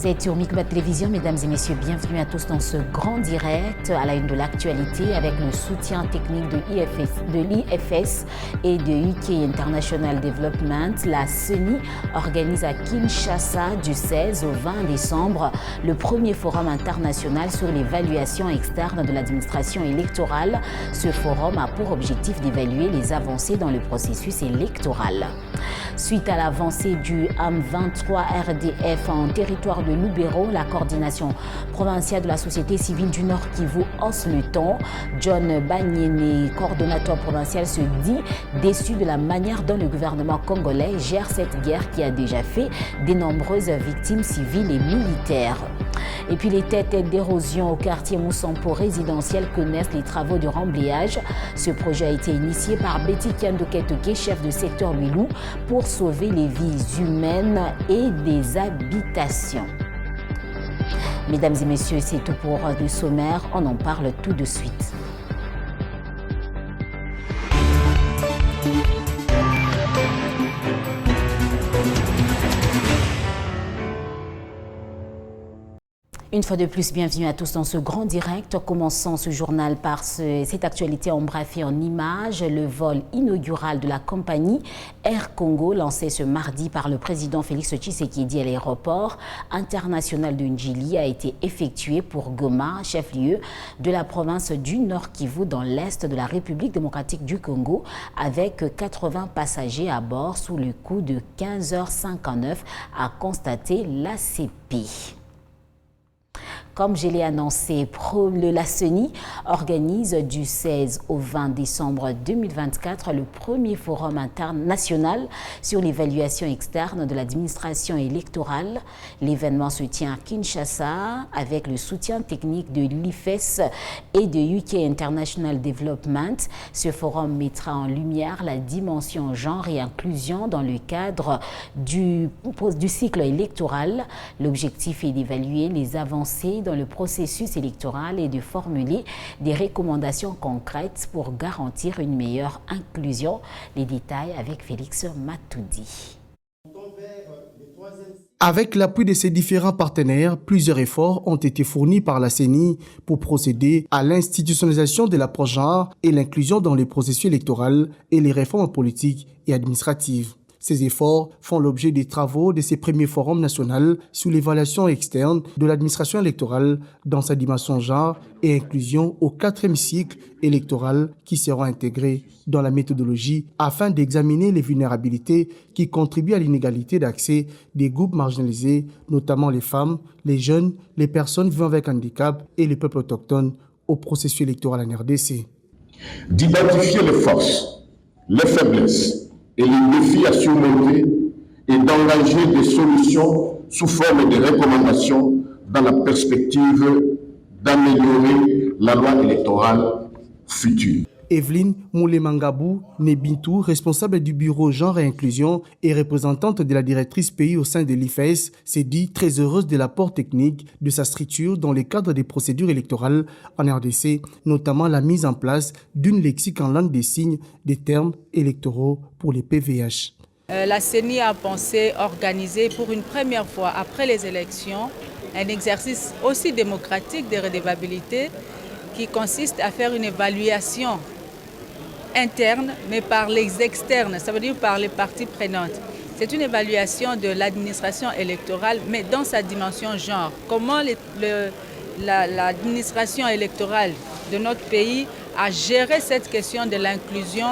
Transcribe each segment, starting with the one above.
Vous êtes sur Micmac Télévision, mesdames et messieurs, bienvenue à tous dans ce grand direct à la une de l'actualité avec le soutien technique de l'IFS et de UK International Development. La CENI organise à Kinshasa du 16 au 20 décembre le premier forum international sur l'évaluation externe de l'administration électorale. Ce forum a pour objectif d'évaluer les avancées dans le processus électoral. Suite à l'avancée du AM23 RDF en territoire de Lubero, la coordination provinciale de la société civile du Nord Kivu hausse le ton. John Banyene, coordonnateur provincial, se dit déçu de la manière dont le gouvernement congolais gère cette guerre qui a déjà fait de nombreuses victimes civiles et militaires. Et puis les têtes d'érosion au quartier Moussampo résidentiel connaissent les travaux de remblayage. Ce projet a été initié par Betty Kiandoketoke, chef de secteur Milou, pour sauver les vies humaines et des habitations. Mesdames et messieurs, c'est tout pour le sommaire. On en parle tout de suite. Une fois de plus, bienvenue à tous dans ce grand direct. Commençons ce journal par cette actualité en bref et en images. Le vol inaugural de la compagnie Air Congo, lancé ce mardi par le président Félix Tshisekedi à l'aéroport international de Njili, a été effectué pour Goma, chef-lieu de la province du Nord Kivu dans l'est de la République démocratique du Congo, avec 80 passagers à bord sous le coup de 15h59, a constaté l'ACP. Comme je l'ai annoncé, la CENI organise du 16 au 20 décembre 2024 le premier forum international sur l'évaluation externe de l'administration électorale. L'événement se tient à Kinshasa avec le soutien technique de l'IFS et de UK International Development. Ce forum mettra en lumière la dimension genre et inclusion dans le cadre du cycle électoral. L'objectif est d'évaluer les avancées dans le processus électoral et de formuler des recommandations concrètes pour garantir une meilleure inclusion. Les détails avec Félix Matoudi. Avec l'appui de ses différents partenaires, plusieurs efforts ont été fournis par la CENI pour procéder à l'institutionnalisation de l'approche genre et l'inclusion dans le processus électoral et les réformes politiques et administratives. Ces efforts font l'objet des travaux de ces premiers forums nationaux sur l'évaluation externe de l'administration électorale dans sa dimension genre et inclusion au 4e cycle électoral qui seront intégrés dans la méthodologie afin d'examiner les vulnérabilités qui contribuent à l'inégalité d'accès des groupes marginalisés, notamment les femmes, les jeunes, les personnes vivant avec handicap et les peuples autochtones au processus électoral en RDC. D'identifier les forces, les faiblesses et les défis à surmonter et d'engager des solutions sous forme de recommandations dans la perspective d'améliorer la loi électorale future. Evelyne Moulemangabou Nebintou, responsable du bureau genre et inclusion et représentante de la directrice pays au sein de l'IFS, s'est dit très heureuse de l'apport technique de sa structure dans le cadre des procédures électorales en RDC, notamment la mise en place d'une lexique en langue des signes des termes électoraux pour les PVH. La CENI a pensé organiser pour une première fois après les élections un exercice aussi démocratique de redevabilité qui consiste à faire une évaluation interne, mais par les externes, ça veut dire par les parties prenantes. C'est une évaluation de l'administration électorale, mais dans sa dimension genre. Comment l'administration électorale de notre pays a géré cette question de l'inclusion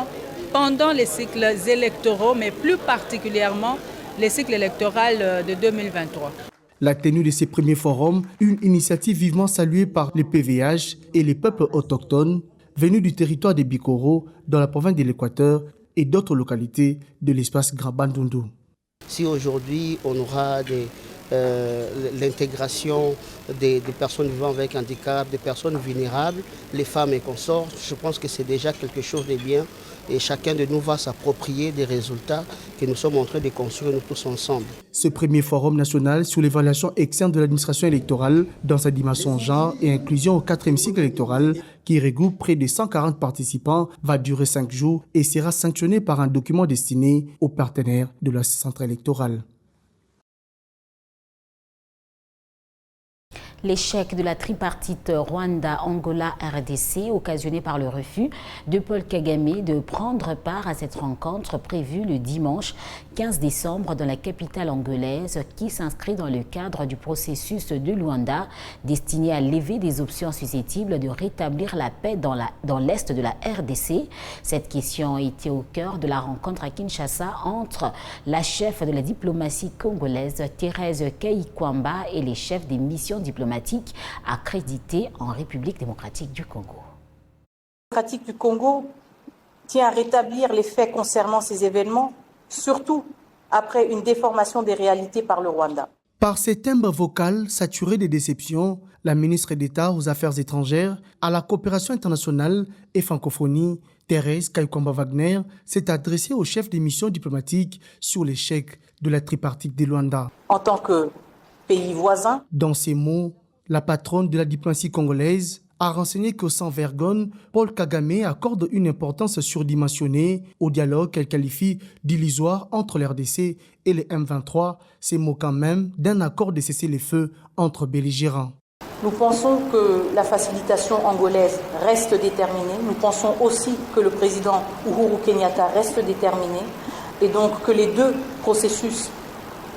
pendant les cycles électoraux, mais plus particulièrement les cycles électoraux de 2023. La tenue de ces premiers forums, une initiative vivement saluée par les PVH et les peuples autochtones venus du territoire des Bikoro dans la province de l'Équateur et d'autres localités de l'espace Grand Bandundu. Si aujourd'hui on aura l'intégration des personnes vivant avec handicap, des personnes vulnérables, les femmes et consorts, je pense que c'est déjà quelque chose de bien et chacun de nous va s'approprier des résultats que nous sommes en train de construire nous tous ensemble. Ce premier forum national sur l'évaluation externe de l'administration électorale dans sa dimension genre et inclusion au 4e cycle électoral qui regroupe près de 140 participants va durer 5 jours et sera sanctionné par un document destiné aux partenaires de la centrale électorale. L'échec de la tripartite Rwanda-Angola-RDC, occasionné par le refus de Paul Kagame de prendre part à cette rencontre prévue le dimanche 15 décembre dans la capitale angolaise, qui s'inscrit dans le cadre du processus de Luanda destiné à lever des options susceptibles de rétablir la paix dans l'est de la RDC. Cette question était au cœur de la rencontre à Kinshasa entre la chef de la diplomatie congolaise, Thérèse Kayikwamba, et les chefs des missions diplomatiques accrédités en République démocratique du Congo. La République démocratique du Congo tient à rétablir les faits concernant ces événements, surtout après une déformation des réalités par le Rwanda. Par ses timbres vocaux saturés de déceptions, la ministre d'État aux Affaires étrangères, à la coopération internationale et francophonie, Thérèse Kayikwamba-Wagner, s'est adressée au chef des missions diplomatiques sur l'échec de la tripartite de Luanda. En tant que pays voisin. Dans ces mots, la patronne de la diplomatie congolaise a renseigné que sans vergogne, Paul Kagame accorde une importance surdimensionnée au dialogue qu'elle qualifie d'illusoire entre l'RDC et les M23, se moquant même d'un accord de cessez-le-feu entre belligérants. Nous pensons que la facilitation angolaise reste déterminée. Nous pensons aussi que le président Uhuru Kenyatta reste déterminé et donc que les deux processus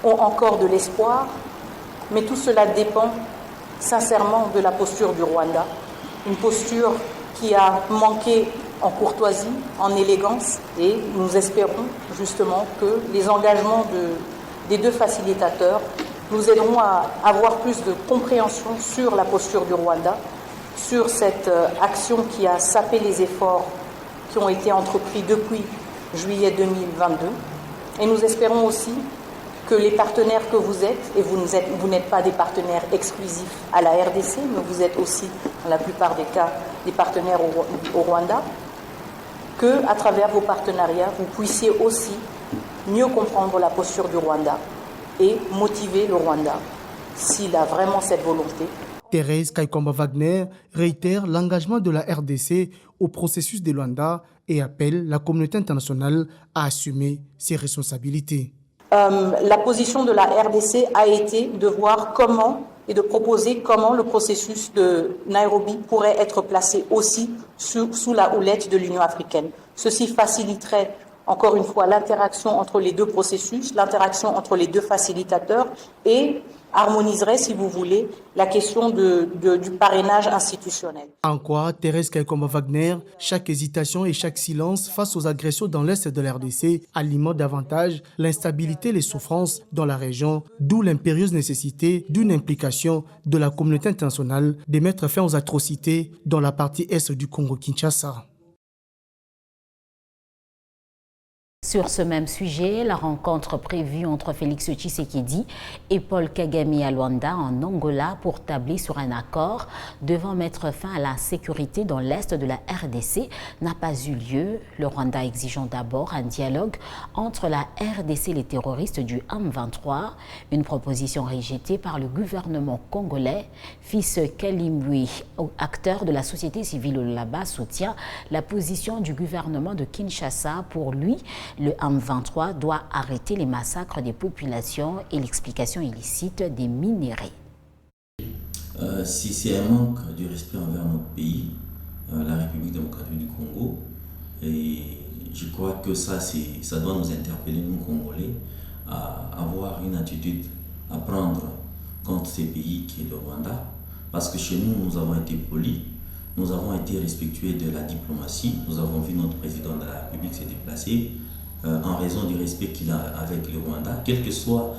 ont encore de l'espoir. Mais tout cela dépend sincèrement de la posture du Rwanda, une posture qui a manqué en courtoisie, en élégance, et nous espérons justement que les engagements des deux facilitateurs nous aideront à avoir plus de compréhension sur la posture du Rwanda, sur cette action qui a sapé les efforts qui ont été entrepris depuis juillet 2022. Et nous espérons aussi que les partenaires que vous êtes, et vous n'êtes pas des partenaires exclusifs à la RDC, mais vous êtes aussi, dans la plupart des cas, des partenaires au Rwanda, que, à travers vos partenariats, vous puissiez aussi mieux comprendre la posture du Rwanda et motiver le Rwanda, s'il a vraiment cette volonté. Thérèse Kayikwamba-Wagner réitère l'engagement de la RDC au processus de Luanda et appelle la communauté internationale à assumer ses responsabilités. La position de la RDC a été de voir comment et de proposer comment le processus de Nairobi pourrait être placé aussi sous la houlette de l'Union africaine. Ceci faciliterait encore une fois l'interaction entre les deux processus, l'interaction entre les deux facilitateurs et harmoniserait, si vous voulez, la question du parrainage institutionnel. En quoi, Thérèse Kayikwamba-Wagner, chaque hésitation et chaque silence face aux agressions dans l'est de la RDC alimente davantage l'instabilité et les souffrances dans la région, d'où l'impérieuse nécessité d'une implication de la communauté internationale de mettre fin aux atrocités dans la partie est du Congo-Kinshasa. Sur ce même sujet, la rencontre prévue entre Félix Tshisekedi et Paul Kagame à Luanda en Angola pour tabler sur un accord devant mettre fin à l'insécurité dans l'est de la RDC n'a pas eu lieu, le Rwanda exigeant d'abord un dialogue entre la RDC et les terroristes du M23, une proposition rejetée par le gouvernement congolais. Fils Kalimwui, acteur de la société civile là-bas, soutient la position du gouvernement de Kinshasa. Pour lui, le M23 doit arrêter les massacres des populations et l'explication illicite des minerais. Si c'est un manque de respect envers notre pays, la République démocratique du Congo, et je crois que ça doit nous interpeller, nous Congolais, à avoir une attitude à prendre contre ces pays qui est le Rwanda, parce que chez nous, nous avons été polis, nous avons été respectueux de la diplomatie, nous avons vu notre président de la République se déplacer, en raison du respect qu'il a avec le Rwanda, quelle que soit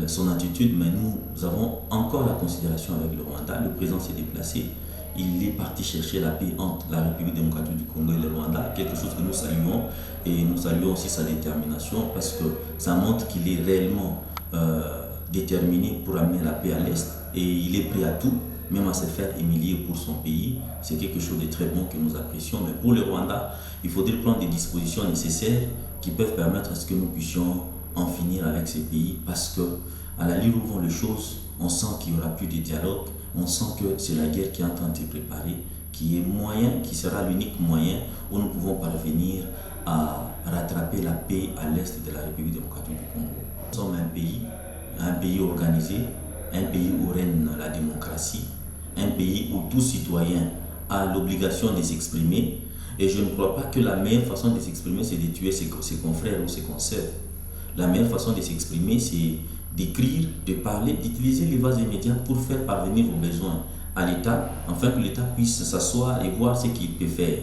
son attitude, mais nous avons encore la considération avec le Rwanda. Le président s'est déplacé, il est parti chercher la paix entre la République démocratique du Congo et le Rwanda, quelque chose que nous saluons, et nous saluons aussi sa détermination, parce que ça montre qu'il est réellement déterminé pour amener la paix à l'Est, et il est prêt à tout, même à se faire humilier pour son pays. C'est quelque chose de très bon que nous apprécions. Mais pour le Rwanda, il faudrait prendre des dispositions nécessaires qui peuvent permettre à ce que nous puissions en finir avec ces pays, parce que à la lueur où vont les choses, on sent qu'il n'y aura plus de dialogue, on sent que c'est la guerre qui est en train de se préparer, qui sera l'unique moyen où nous pouvons parvenir à rattraper la paix à l'est de la République démocratique du Congo. Nous sommes un pays organisé, un pays où règne la démocratie, un pays où tout citoyen a l'obligation de s'exprimer. Et je ne crois pas que la meilleure façon de s'exprimer, c'est de tuer ses confrères ou ses consoeurs. La meilleure façon de s'exprimer, c'est d'écrire, de parler, d'utiliser les vases médias pour faire parvenir vos besoins à l'État, afin que l'État puisse s'asseoir et voir ce qu'il peut faire.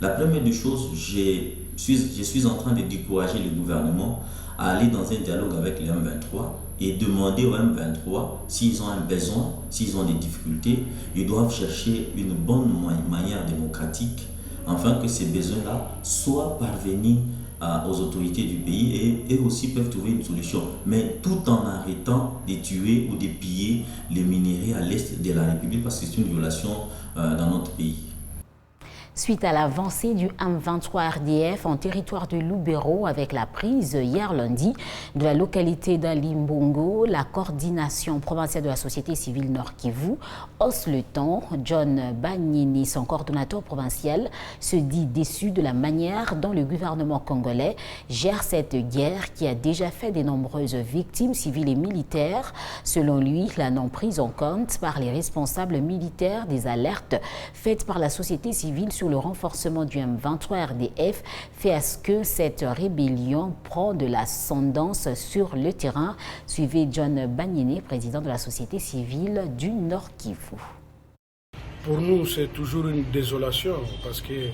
La première des choses, je suis en train de décourager le gouvernement à aller dans un dialogue avec les M23 et demander aux M23 s'ils ont un besoin, s'ils ont des difficultés, ils doivent chercher une bonne manière démocratique afin que ces besoins-là soient parvenus aux autorités du pays et eux aussi peuvent trouver une solution, mais tout en arrêtant de tuer ou de piller les minéraux à l'est de la République parce que c'est une violation dans notre pays. Suite à l'avancée du M23 RDF en territoire de Lubero avec la prise hier lundi de la localité d'Alimbongo, la coordination provinciale de la société civile Nord Kivu hausse le ton. John Banyini, son coordonnateur provincial, se dit déçu de la manière dont le gouvernement congolais gère cette guerre qui a déjà fait de nombreuses victimes civiles et militaires. Selon lui, la non prise en compte par les responsables militaires des alertes faites par la société civile sur le renforcement du M23 RDF fait à ce que cette rébellion prend de l'ascendance sur le terrain. Suivez John Banyini, président de la société civile du Nord Kivu. Pour nous, c'est toujours une désolation parce que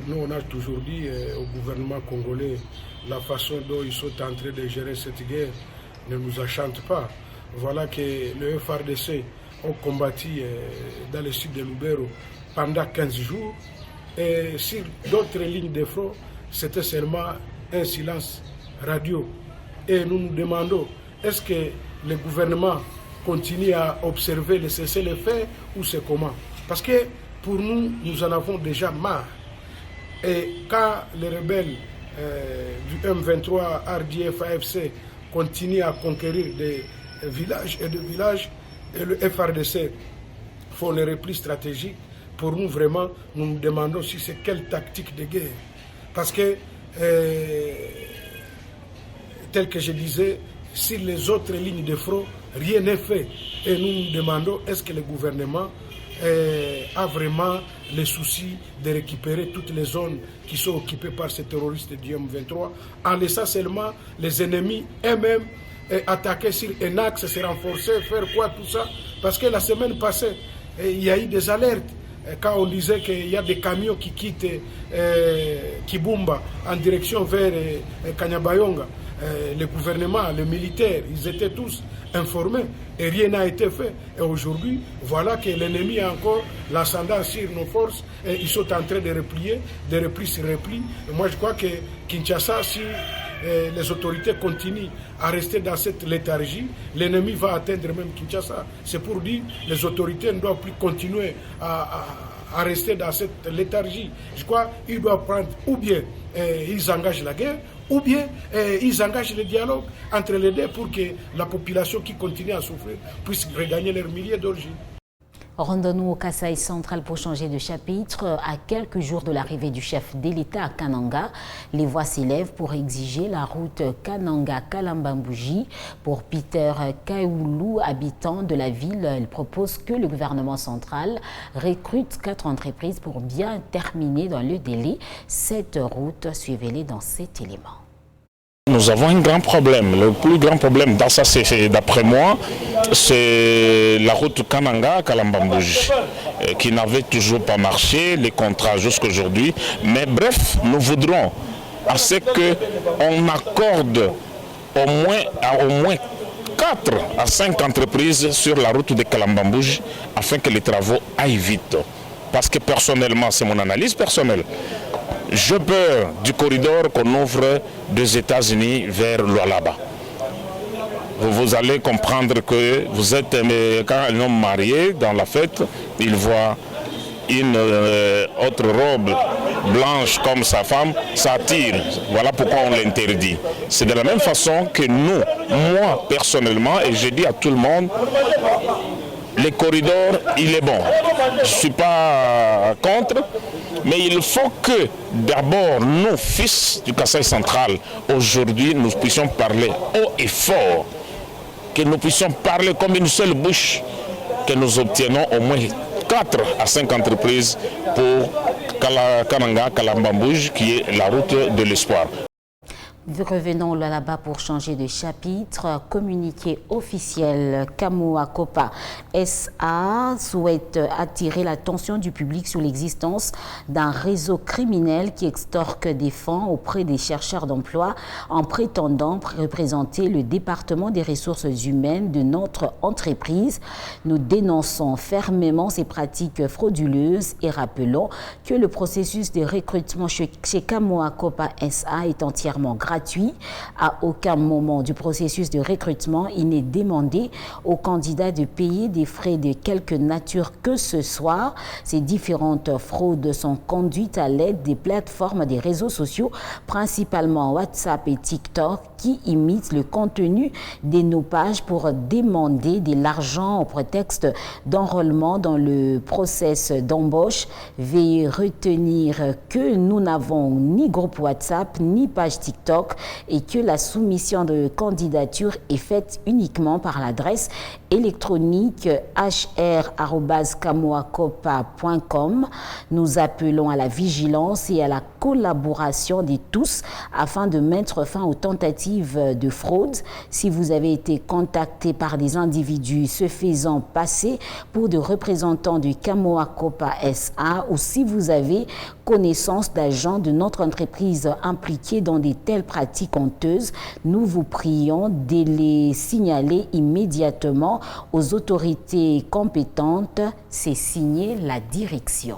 nous, on a toujours dit au gouvernement congolais la façon dont ils sont en train de gérer cette guerre ne nous enchante pas. Voilà que le FARDC ont combattu dans le sud de Lubero pendant 15 jours et sur d'autres lignes de front, c'était seulement un silence radio. Et nous nous demandons, est-ce que le gouvernement continue à observer le cessez-le-feu ou c'est comment? Parce que pour nous, nous en avons déjà marre. Et quand les rebelles du M23, RDF, AFC continuent à conquérir des villages et des villages, et le FARDC font les replis stratégiques, pour nous vraiment, nous nous demandons si c'est quelle tactique de guerre. Parce que, tel que je disais, sur les autres lignes de front, rien n'est fait. Et nous nous demandons, est-ce que le gouvernement a vraiment le souci de récupérer toutes les zones qui sont occupées par ces terroristes du M23, en laissant seulement les ennemis eux-mêmes attaquer sur un axe, se renforcer, faire quoi, tout ça. Parce que la semaine passée, il y a eu des alertes. Quand on disait qu'il y a des camions qui quittent Kibumba en direction vers Kanyabayonga, le gouvernement, les militaires, ils étaient tous informés et rien n'a été fait. Et aujourd'hui, voilà que l'ennemi a encore l'ascendant sur nos forces et ils sont en train de replier, de repli sur repli. Et moi, je crois que Kinshasa, si les autorités continuent à rester dans cette léthargie, l'ennemi va atteindre même Kinshasa. C'est pour dire que les autorités ne doivent plus continuer à rester dans cette léthargie. Je crois qu'ils doivent prendre, ou bien ils engagent la guerre, ou bien ils engagent le dialogue entre les deux pour que la population qui continue à souffrir puisse regagner leurs milliers d'origines. Rendons-nous au Kasaï central pour changer de chapitre. À quelques jours de l'arrivée du chef de l'État à Kananga, les voix s'élèvent pour exiger la route Kananga-Kalambambouji. Pour Peter Kaoulou, habitant de la ville, il propose que le gouvernement central recrute 4 entreprises pour bien terminer dans le délai cette route. Suivez-les dans cet élément. Nous avons un grand problème. Le plus grand problème dans ça, c'est d'après moi, c'est la route Kananga-Kalambambouji qui n'avait toujours pas marché, les contrats jusqu'à aujourd'hui. Mais bref, nous voudrons à ce qu'on accorde au moins 4 à 5 entreprises sur la route de Kalambambouji afin que les travaux aillent vite. Parce que personnellement, c'est mon analyse personnelle. Je peur du corridor qu'on ouvre des États-Unis vers Lualaba. Vous allez comprendre que vous êtes, quand un homme marié dans la fête, il voit une autre robe blanche comme sa femme, ça attire. Voilà pourquoi on l'interdit. C'est de la même façon que nous, moi personnellement, et je dis à tout le monde, le corridor, il est bon. Je ne suis pas contre, mais il faut que d'abord, nous, fils du Kasaï central, aujourd'hui, nous puissions parler haut et fort que nous puissions parler comme une seule bouche, que nous obtiennons au moins 4 à 5 entreprises pour Kananga, Kalambambouj, qui est la route de l'espoir. Revenons là-bas pour changer de chapitre. Communiqué officiel, Kamoa-Kopa SA souhaite attirer l'attention du public sur l'existence d'un réseau criminel qui extorque des fonds auprès des chercheurs d'emploi en prétendant représenter le département des ressources humaines de notre entreprise. Nous dénonçons fermement ces pratiques frauduleuses et rappelons que le processus de recrutement chez Kamoa-Kopa SA est entièrement gratuit. À aucun moment du processus de recrutement, il n'est demandé aux candidats de payer des frais de quelque nature que ce soit. Ces différentes fraudes sont conduites à l'aide des plateformes des réseaux sociaux, principalement WhatsApp et TikTok, qui imitent le contenu de nos pages pour demander de l'argent au prétexte d'enrôlement dans le process d'embauche. Veuillez retenir que nous n'avons ni groupe WhatsApp ni page TikTok et que la soumission de candidature est faite uniquement par l'adresse électronique hr@kamoakopa.com. Nous appelons à la vigilance et à la collaboration de tous afin de mettre fin aux tentatives de fraude. Si vous avez été contacté par des individus se faisant passer pour des représentants du Kamoa-Kopa SA ou si vous avez connaissance d'agents de notre entreprise impliqués dans de telles pratiques honteuses, nous vous prions de les signaler immédiatement aux autorités compétentes. C'est signé la direction.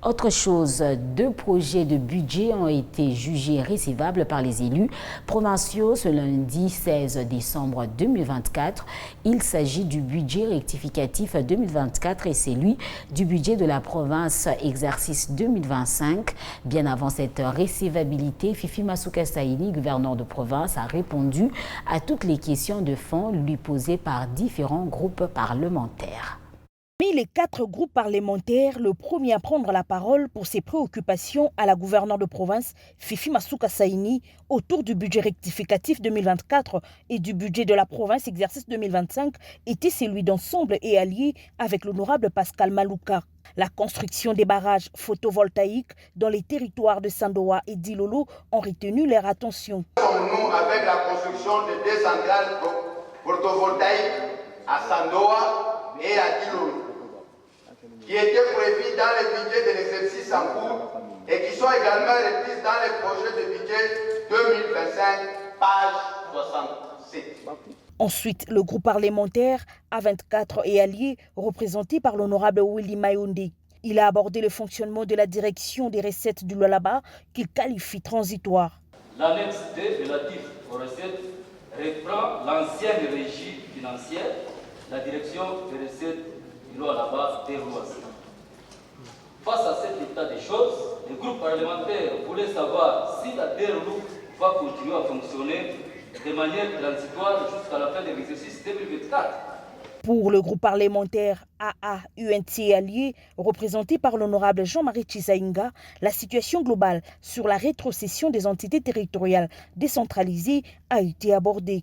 Autre chose, 2 projets de budget ont été jugés recevables par les élus provinciaux ce lundi 16 décembre 2024. Il s'agit du budget rectificatif 2024 et celui du budget de la province exercice 2025. Bien avant cette recevabilité, Fifi Masuka Saini, gouverneur de province, a répondu à toutes les questions de fond lui posées par différents groupes parlementaires. Parmi les 4 groupes parlementaires, le premier à prendre la parole pour ses préoccupations à la gouverneure de province, Fifi Masuka Saini, autour du budget rectificatif 2024 et du budget de la province exercice 2025, était celui d'Ensemble et Alliés avec l'honorable Pascal Malouka. La construction des barrages photovoltaïques dans les territoires de Sandoa et d'Ilolo ont retenu leur attention. Nous, avec la construction de 2 centrales photovoltaïques à Sandoa et à Ilolo, qui étaient prévues dans le budget de l'exercice en cours et qui sont également reprises dans le projet de budget 2025, page 67. Ensuite, le groupe parlementaire A24 et Alliés, représenté par l'honorable Willy Mayonde. Il a abordé le fonctionnement de la direction des recettes du Lualaba qu'il qualifie transitoire. L'annexe D relative aux recettes reprend l'ancienne régie financière, la direction des recettes du Lualaba d'Eroise. Face à cet état des choses, le groupe parlementaire voulait savoir si la DERLU va continuer à fonctionner de manière transitoire jusqu'à la fin de l'exercice 2024. Pour le groupe parlementaire AA-UNT Alliés, représenté par l'honorable Jean-Marie Chisainga, la situation globale sur la rétrocession des entités territoriales décentralisées a été abordée.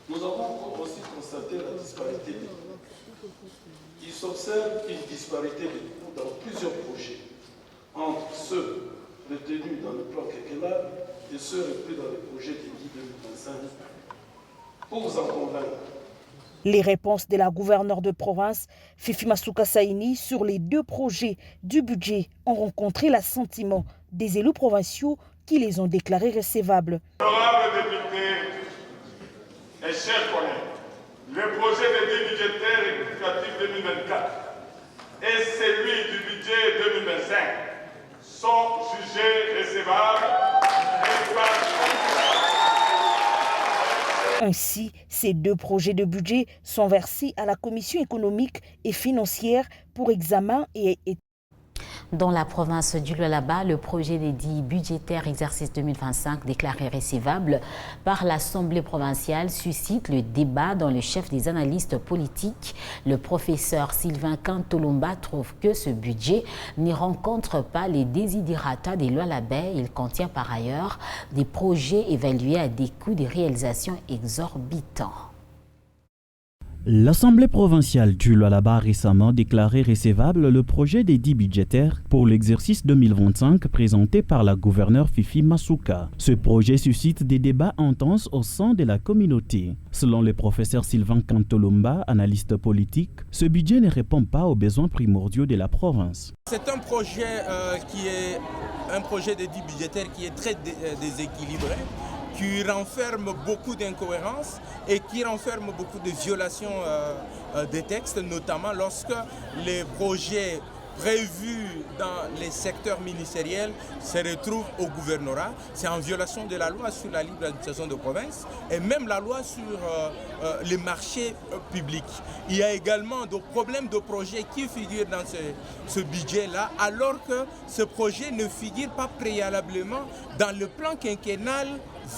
Nous avons aussi constaté la disparité des coûts. Il s'observe une disparité des coûts dans plusieurs projets entre ceux retenus dans le plan Kekela et ceux repris dans le projet de guide 2025. Pour vous en convaincre, les réponses de la gouverneure de province, Fifi Masuka Saini, sur les 2 projets du budget ont rencontré l'assentiment des élus provinciaux qui les ont déclarés recevables. Honorables députés et chers collègues, le projet de budgétaire rectificatif 2024 et celui du budget 2025 sont jugés recevables et par... Ainsi, ces 2 projets de budget sont versés à la Commission économique et financière pour examen et Dans la province du Lualaba, le projet des dits budgétaires exercice 2025 déclaré recevable par l'Assemblée provinciale suscite le débat dont le chef des analystes politiques, le professeur Sylvain Kantolomba, trouve que ce budget n'y rencontre pas les desiderata des Lualabais. Il contient par ailleurs des projets évalués à des coûts de réalisation exorbitants. L'Assemblée provinciale du Lualaba a récemment déclaré recevable le projet des dits budgétaires pour l'exercice 2025 présenté par la gouverneure Fifi Masuka. Ce projet suscite des débats intenses au sein de la communauté. Selon le professeur Sylvain Kantolomba, analyste politique, ce budget ne répond pas aux besoins primordiaux de la province. C'est un projet qui est un projet de dits budgétaires qui est très déséquilibré, qui renferme beaucoup d'incohérences et qui renferme beaucoup de violations des textes, notamment lorsque les projets prévus dans les secteurs ministériels se retrouvent au gouvernorat. C'est en violation de la loi sur la libre administration de province et même la loi sur les marchés publics. Il y a également des problèmes de projets qui figurent dans ce budget-là, alors que ce projet ne figure pas préalablement dans le plan quinquennal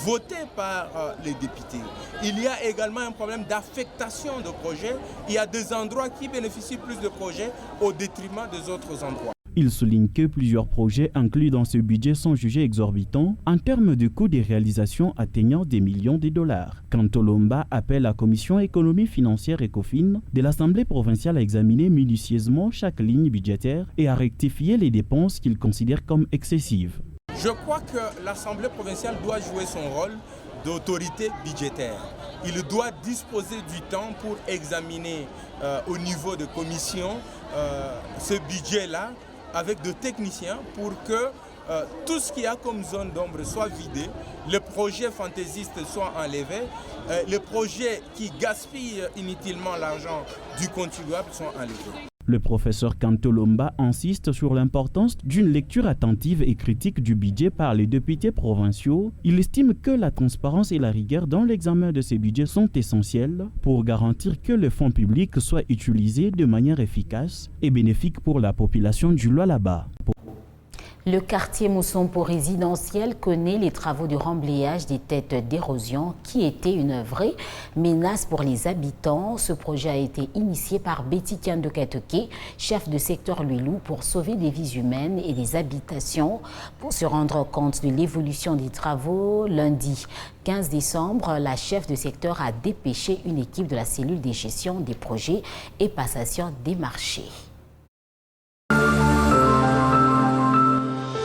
voté par les députés. Il y a également un problème d'affectation de projets. Il y a des endroits qui bénéficient plus de projets au détriment des autres endroits. Il souligne que plusieurs projets inclus dans ce budget sont jugés exorbitants en termes de coûts de réalisation atteignant des millions de dollars. Kantolomba appelle la Commission économie financière ECOFIN de l'Assemblée provinciale à examiner minutieusement chaque ligne budgétaire et à rectifier les dépenses qu'il considère comme excessives. Je crois que l'Assemblée provinciale doit jouer son rôle d'autorité budgétaire. Il doit disposer du temps pour examiner au niveau de commission ce budget-là avec des techniciens pour que tout ce qu'il y a comme zone d'ombre soit vidé, les projets fantaisistes soient enlevés, les projets qui gaspillent inutilement l'argent du contribuable soient enlevés. Le professeur Kantolomba insiste sur l'importance d'une lecture attentive et critique du budget par les députés provinciaux. Il estime que la transparence et la rigueur dans l'examen de ces budgets sont essentielles pour garantir que les fonds publics soient utilisés de manière efficace et bénéfique pour la population du Lualaba. Le quartier Moussompo résidentiel connaît les travaux de remblayage des têtes d'érosion qui étaient une vraie menace pour les habitants. Ce projet a été initié par Betty Kiando Katoke, chef de secteur Luilou, pour sauver des vies humaines et des habitations. Pour se rendre compte de l'évolution des travaux, lundi 15 décembre, la chef de secteur a dépêché une équipe de la cellule de gestion des projets et passation des marchés.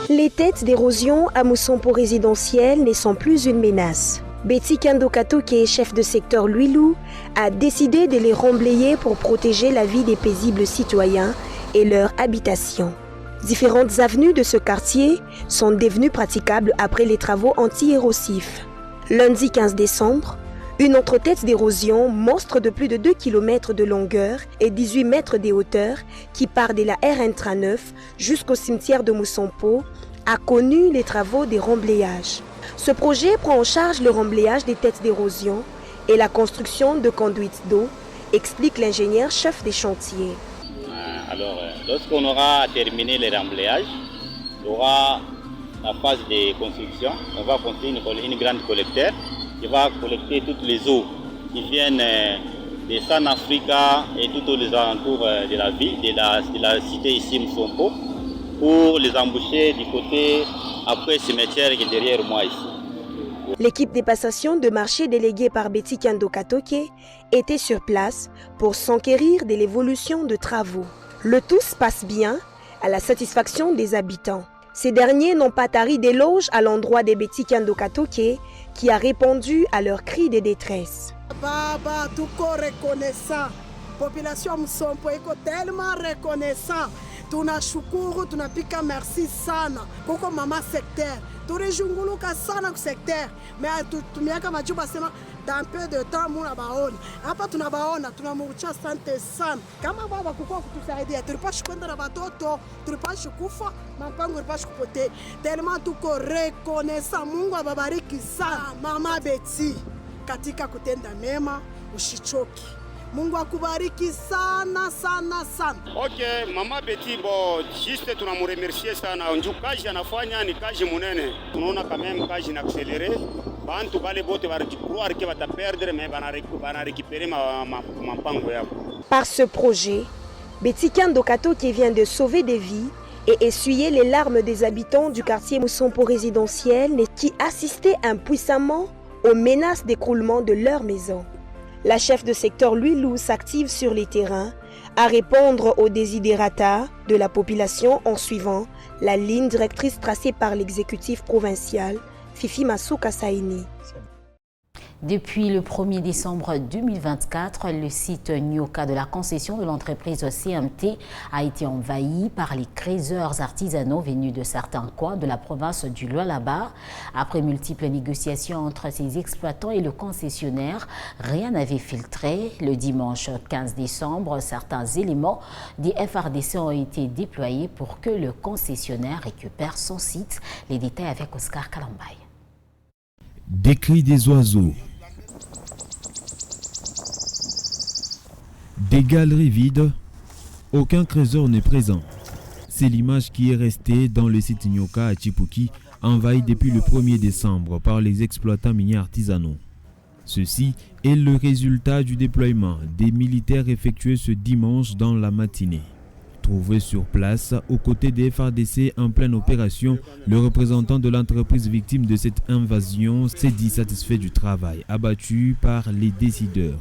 Les têtes d'érosion à Moussompo résidentiel ne sont plus une menace. Betty Kiando Katoke, chef de secteur Luilou, a décidé de les remblayer pour protéger la vie des paisibles citoyens et leur habitation. Différentes avenues de ce quartier sont devenues praticables après les travaux anti-érosifs. Lundi 15 décembre, une autre tête d'érosion, monstre de plus de 2 km de longueur et 18 mètres de hauteur, qui part de la RN39 jusqu'au cimetière de Moussompo, a connu les travaux de remblayage. Ce projet prend en charge le remblayage des têtes d'érosion et la construction de conduites d'eau, explique l'ingénieur chef des chantiers. Alors, lorsqu'on aura terminé le remblayage, il y aura la phase de construction. On va construire une grande collecteur qui va collecter toutes les eaux qui viennent de San Africa et tout aux alentours de la ville, de la cité ici Moussompo, pour les emboucher du côté après cimetière qui est derrière moi ici. L'équipe des passations de marché déléguée par Betty Kiando Katoke était sur place pour s'enquérir de l'évolution de travaux. Le tout se passe bien à la satisfaction des habitants. Ces derniers n'ont pas tari d'éloges à l'endroit de Betty Kiando Katoke qui a répondu à leurs cris de détresse. Baba, tout reconnaissant. Population Moussompo est tellement reconnaissant. Tunashukuru, tunapika merci sana. Koko mama secteur. Tulijunguluka sana ku secteur. Mais tumiaka majuba sema dans peu de temps muna baona. Hapa tunabaona, tunamucha asante sana. Kama baba kuko kutusaidia, tulipashi kwenda na watoto, tulipashi kufa, mpango tulipashi kupotea. Tellement tuko reconnaissant. Mungu ababariki sana. Mama Betty katika kutenda mema ushichoki. Mungu akubariki sana sana sana. Ok, Mama Betty, bon, juste tunamuremercier sana. Nju kazi anafanya ni kazi munene. Tunaona quand même kazi na accéléré. Bantu bale bote croire que va perdre mais bana récupérer ma pango yao. Par ce projet, Betty Kandokato qui vient de sauver des vies et essuyer les larmes des habitants du quartier Moussompo résidentiel qui assistaient impuissamment aux menaces d'écroulement de leur maison. La chef de secteur Luilou s'active sur les terrains à répondre aux desiderata de la population en suivant la ligne directrice tracée par l'exécutif provincial Fifi Masuka Saini. Depuis le 1er décembre 2024, le site Nyoka de la concession de l'entreprise CMT a été envahi par les créateurs artisanaux venus de certains coins de la province du Lualaba. Après multiples négociations entre ces exploitants et le concessionnaire, rien n'avait filtré. Le dimanche 15 décembre, certains éléments des FRDC ont été déployés pour que le concessionnaire récupère son site. Les détails avec Oscar Kalambay. Des cris des oiseaux, des galeries vides, aucun trésor n'est présent. C'est l'image qui est restée dans le site Nyoka à Chipuki, envahi depuis le 1er décembre par les exploitants miniers artisanaux. Ceci est le résultat du déploiement des militaires effectués ce dimanche dans la matinée. Trouvé sur place, aux côtés des FRDC en pleine opération, le représentant de l'entreprise victime de cette invasion s'est dit satisfait du travail abattu par les décideurs,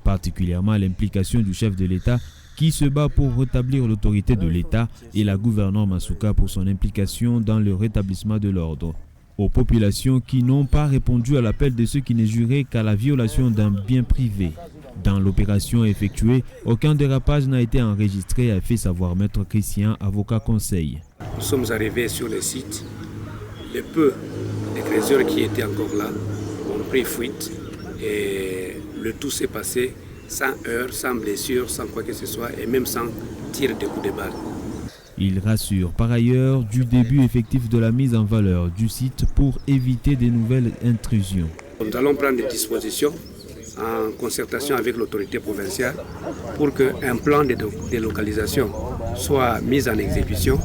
particulièrement l'implication du chef de l'État qui se bat pour rétablir l'autorité de l'État et la gouverneure Masuka pour son implication dans le rétablissement de l'ordre. Aux populations qui n'ont pas répondu à l'appel de ceux qui ne juraient qu'à la violation d'un bien privé. Dans l'opération effectuée, aucun dérapage n'a été enregistré, a fait savoir Maître Christian, avocat conseil. Nous sommes arrivés sur le site. Le peu de trésors qui étaient encore là ont pris fuite et le tout s'est passé sans heurts, sans blessures, sans quoi que ce soit et même sans tir de coups de balle. Il rassure par ailleurs du début effectif de la mise en valeur du site pour éviter de nouvelles intrusions. Nous allons prendre des dispositions en concertation avec l'autorité provinciale pour qu'un plan de délocalisation soit mis en exécution.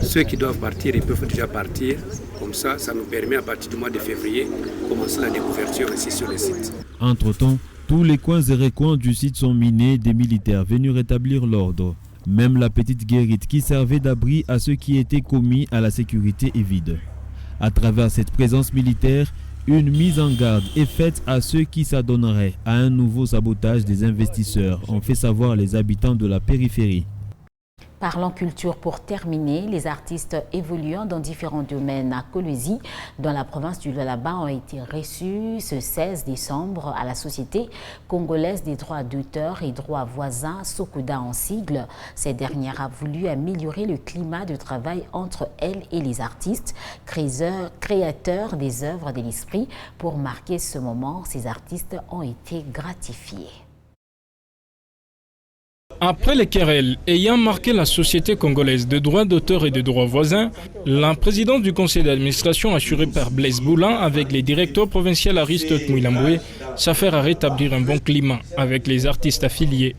Ceux qui doivent partir, ils peuvent déjà partir. Comme ça, ça nous permet à partir du mois de février de commencer la découverture ici sur le site. Entre-temps, tous les coins et recoins du site sont minés des militaires venus rétablir l'ordre. Même la petite guérite qui servait d'abri à ceux qui étaient commis à la sécurité est vide. À travers cette présence militaire, une mise en garde est faite à ceux qui s'adonneraient à un nouveau sabotage des investisseurs, ont fait savoir les habitants de la périphérie. Parlons culture pour terminer. Les artistes évoluant dans différents domaines à Kolwezi, dans la province du Lualaba, ont été reçus ce 16 décembre à la Société congolaise des droits d'auteur et droits voisins, SOCODA en sigle. Cette dernière a voulu améliorer le climat de travail entre elle et les artistes, créateurs des œuvres de l'esprit. Pour marquer ce moment, ces artistes ont été gratifiés. Après les querelles ayant marqué la Société congolaise de droits d'auteur et de droits voisins, la présidente du conseil d'administration assurée par Blaise Boulan avec les directeurs provinciaux Aristote Mouilamboué s'affaire à rétablir un bon climat avec les artistes affiliés.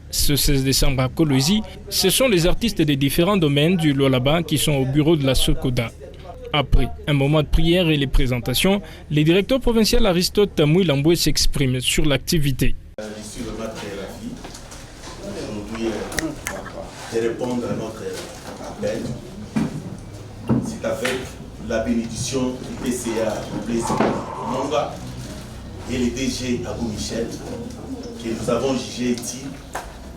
Ce 16 décembre à Kolwezi, ce sont les artistes des différents domaines du Lualaba qui sont au bureau de la SOCODA. Après un moment de prière et les présentations, les directeurs provinciaux Aristote Mouilamboué s'expriment sur l'activité. De répondre à notre appel. C'est avec la bénédiction du PCA Blaise Monga et le DG Abou Michel que nous avons jugé utile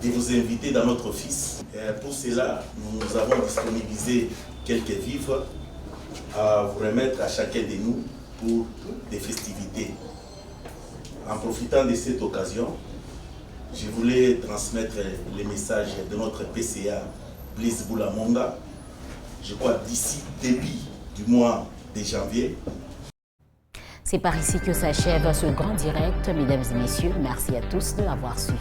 de vous inviter dans notre office. Et pour cela, nous avons disponibilisé quelques vivres à vous remettre à chacun de nous pour des festivités. En profitant de cette occasion, je voulais transmettre les messages de notre PCA Blaise Monga, je crois d'ici début du mois de janvier. C'est par ici que s'achève ce grand direct. Mesdames et messieurs, merci à tous de l'avoir suivi.